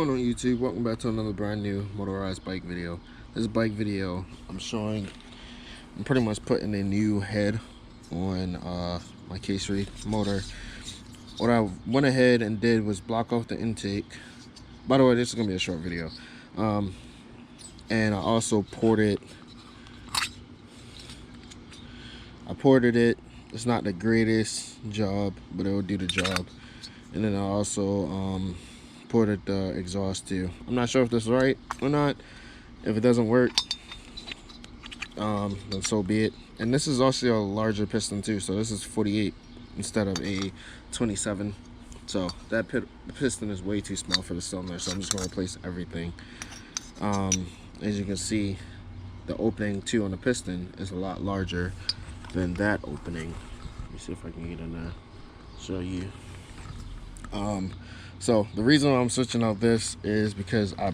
going on YouTube? Welcome back to another brand new motorized bike video. This bike video I'm pretty much putting a new head on my K3 motor. What I went ahead and did was block off the intake. By the way, this is gonna be a short video. And I also ported it. It's not the greatest job, but it will do the job. And then I also ported the exhaust too. I'm not sure if this is right or not. If it doesn't work, then so be it. And this is also a larger piston too, so this is 48 instead of a 27. So that the piston is way too small for the cylinder, so I'm just going to replace everything. As you can see, the opening too on the piston is a lot larger than that opening. Let me see if I can get in there, show you. So the reason why I'm switching out this is because I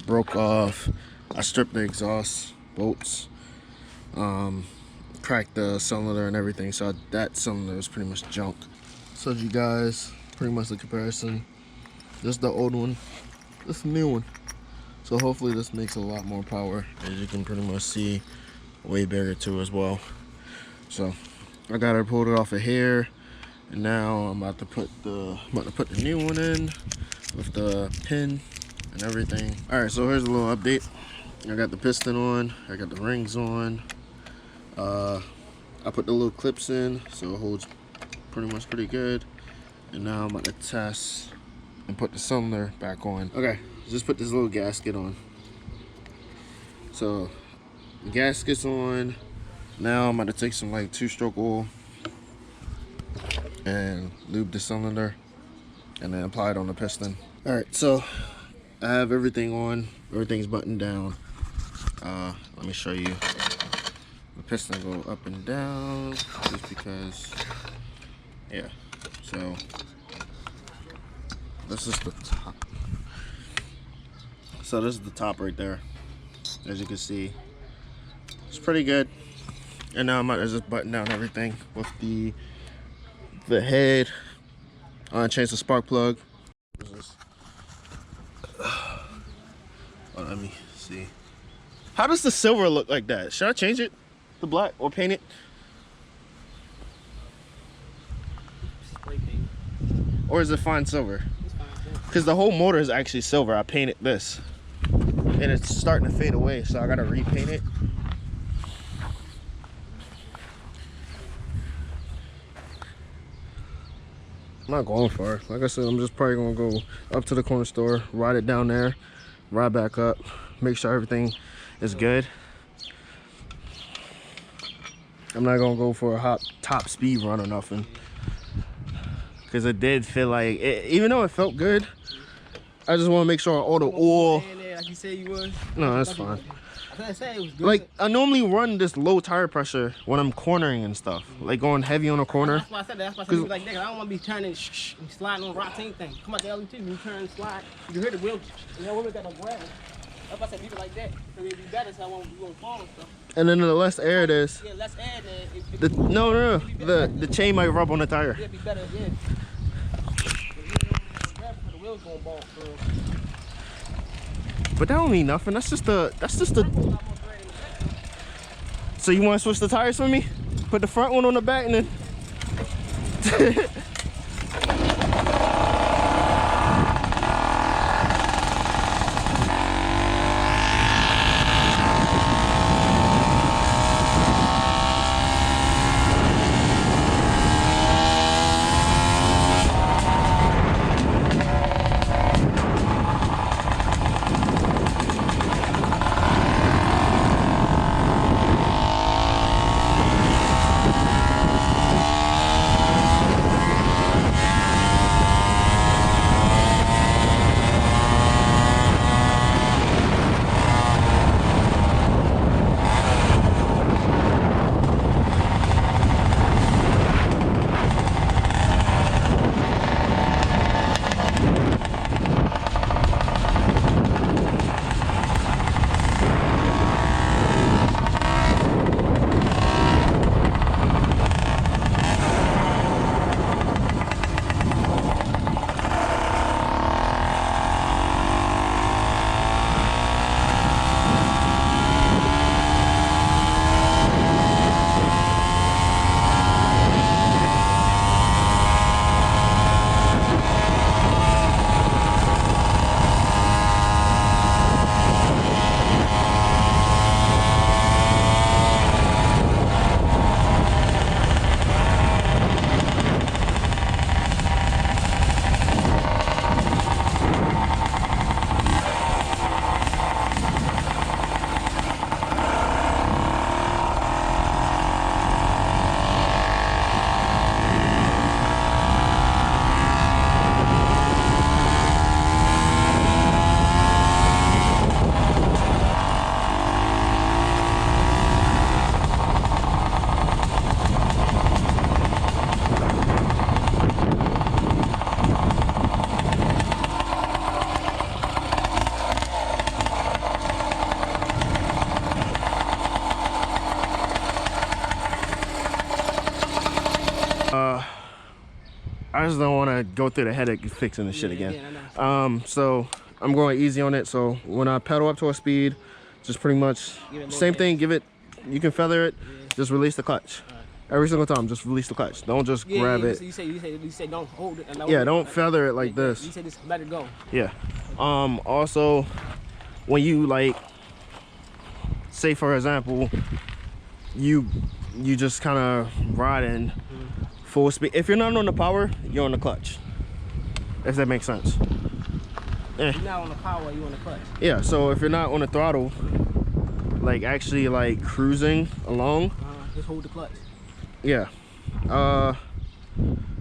stripped the exhaust bolts, cracked the cylinder and everything, so that cylinder is pretty much junk. So you guys, pretty much the comparison. This is the old one, this is the new one. So hopefully this makes a lot more power, as you can pretty much see, way bigger too as well. So I got her pulled it off of here, and now I'm about to put the new one in with the pin and everything. All right, so here's a little update. I got the piston on, I got the rings on. I put the little clips in, so it holds pretty good. And now I'm about to test and put the cylinder back on. Okay, just put this little gasket on. So the gasket's on. Now I'm about to take some like 2-stroke oil and lube the cylinder and then apply it on the piston. All right, so I have everything on, everything's buttoned down. Let me show you. The piston go up and down just because, yeah. So this is the top. So this is the top right there. As you can see, it's pretty good. And now I'm about to just button down everything with the head. Change the spark plug. Oh, let me see. How does the silver look like that? Should I change it to black or paint it? Spray paint. Or is it fine silver? Because the whole motor is actually silver. I painted this, and it's starting to fade away, so I gotta repaint it. I'm not going far. Like I said, I'm just probably gonna go up to the corner store, ride it down there, ride back up, make sure everything is good. I'm not gonna go for a top speed run or nothing, because it did feel like it, even though it felt good, I just want to make sure all the oil. Like you said you would. No, that's fine. Like I normally run this low tire pressure when I'm cornering and stuff, like going heavy on a corner. That's why I said that. That's why I said like that. I don't want to be turning and sliding on rocks, anything. Come out the LET, you turn and slide. You hear the wheel. You know, we got no gravity. That's why I said people like that. So it'd be better, so I won't fall and stuff. And then the less air it is. Yeah, less air. No. The chain might rub on the tire. Yeah, it'd be better. Yeah. The wheels going ball. But that don't mean nothing. That's just the. So you want to switch the tires for me? Put the front one on the back and then. I just don't want to go through the headache of fixing the shit again. Yeah, I know. So I'm going easy on it. So when I pedal up to a speed, just pretty much same thing. Give it. You can feather it. Just release the clutch. Every single time, just release the clutch. Don't just grab it. You say don't hold it. Yeah, don't feather it like this. You say just let it go. Yeah. Also, when you like, say for example, you just kind of riding full speed. If you're not on the power, you're on the clutch. If that makes sense. You're not on the power, you're on the clutch. Yeah. So if you're not on the throttle, like actually like cruising along, just hold the clutch. Yeah.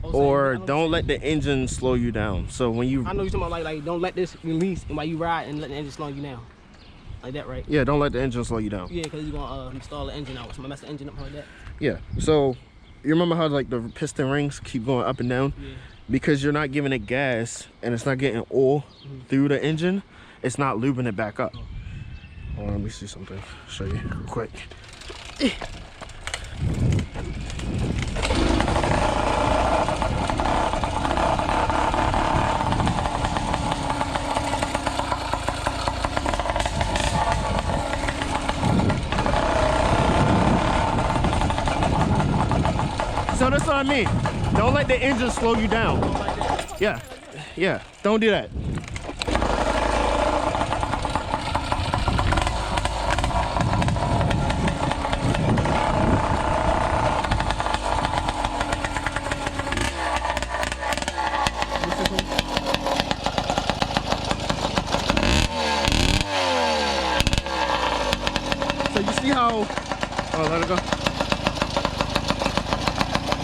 Or don't let the engine slow you down. So when you, I know you're talking about like don't let this release while you ride and let the engine slow you down. Like that, right? Yeah, don't let the engine slow you down. Yeah, because you're gonna install the engine out. So mess the engine up like that. Yeah. So you remember how like the piston rings keep going up and down? Yeah. Because you're not giving it gas and it's not getting oil through the engine, it's not lubing it back up. Hold on, let me see something. Show you real quick. So that's what I mean. Don't let the engine slow you down. Yeah, yeah, don't do that. So you see how, oh, let it go.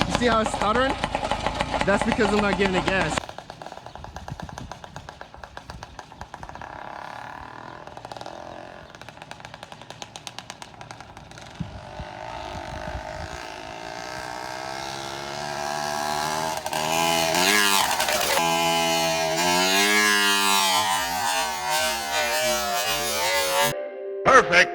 You see how it's stuttering? That's because I'm not giving it gas. Perfect.